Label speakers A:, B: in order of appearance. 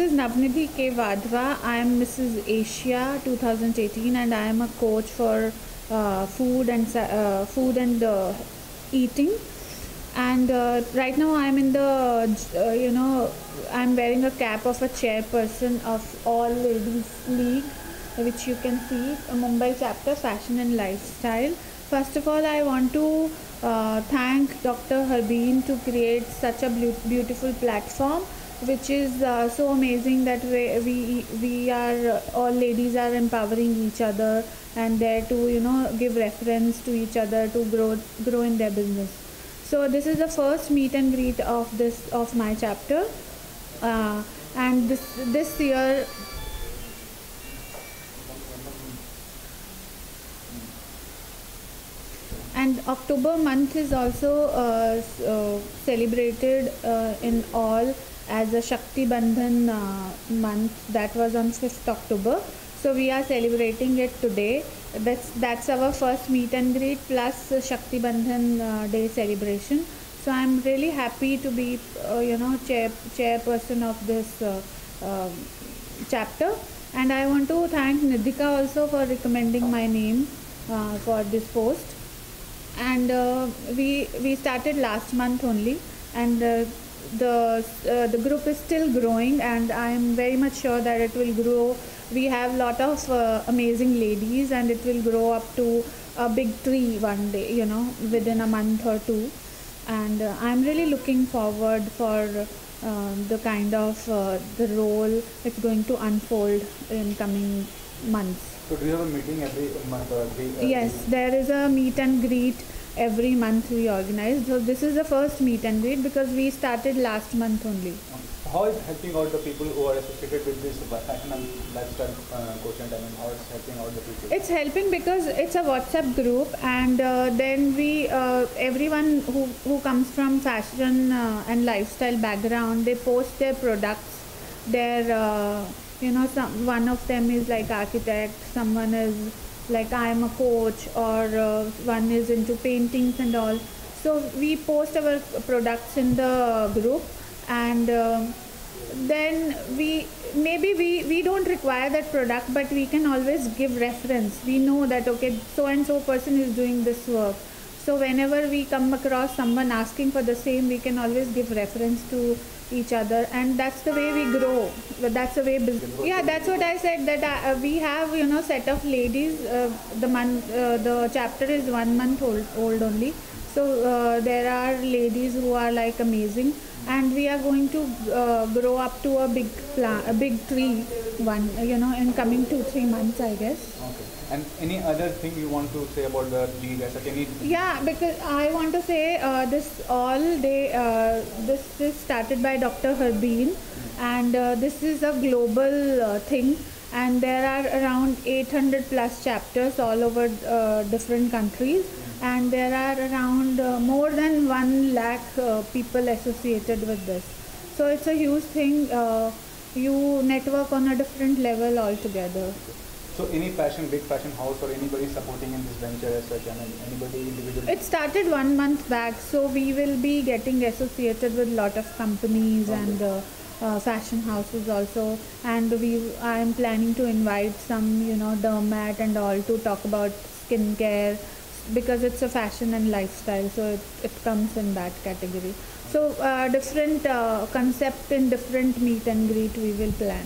A: is Navnidhi K. Vadhva. I am Mrs. Asia 2018 and I am a coach for food and eating. And right now I am in the, I am wearing a cap of a chairperson of All Ladies League, which you can see, a Mumbai chapter, fashion and lifestyle. First of all, I want to thank Dr. Harbeen to create such a beautiful platform, which is so amazing that we are all ladies are empowering each other and there to give reference to each other to grow in their business. So this is the first meet and greet of my chapter, and this year. And October month is also celebrated in all as a Shakti Bandhan month. That was on 5th October. So we are celebrating it today. That's our first meet and greet plus Shakti Bandhan day celebration. So I'm really happy to be chairperson of this chapter, and I want to thank Nidhika also for recommending my name for this post. And we started last month only, and the group is still growing, and I am very much sure that it will grow. We have lot of amazing ladies, and it will grow up to a big tree one day, within a month or two. And I'm really looking forward for the kind of the role it's going to unfold in coming months.
B: So do you have a meeting every month or every?
A: Yes, there is a meet and greet every month we organize. So this is the first meet and greet because we started last month only.
B: How is helping out the people who are associated with this fashion and lifestyle quotient? I mean, how is helping out the people?
A: It's helping because it's a WhatsApp group, and then we everyone who comes from fashion and lifestyle background, they post their products. Their one of them is like architect, someone is like I am a coach, or one is into paintings and all. So we post our products in the group, and then we don't require that product, but we can always give reference. We know that okay, so and so person is doing this work. So whenever we come across someone asking for the same, we can always give reference to each other, and that's the way we grow. That's the way that's what I said, that we have set of ladies. The chapter is 1 month old only, so there are ladies who are like amazing, and we are going to grow up to a big tree in coming 2-3 months, I guess.
B: Okay. And any other thing you want to say about the league?
A: Yeah, because I want to say this is started by Dr. Harbeen, and this is a global thing, and there are around 800 plus chapters all over different countries, and there are around more than 1 lakh people associated with this. So it's a huge thing. You network on a different level altogether.
B: So any big fashion house or anybody supporting in this venture as such, and anybody individual?
A: It started 1 month back, so we will be getting associated with lot of companies and fashion houses also, and I am planning to invite some dermat and all to talk about skincare, because it's a fashion and lifestyle, so it comes in that category. So different concept in different meet and greet we will plan.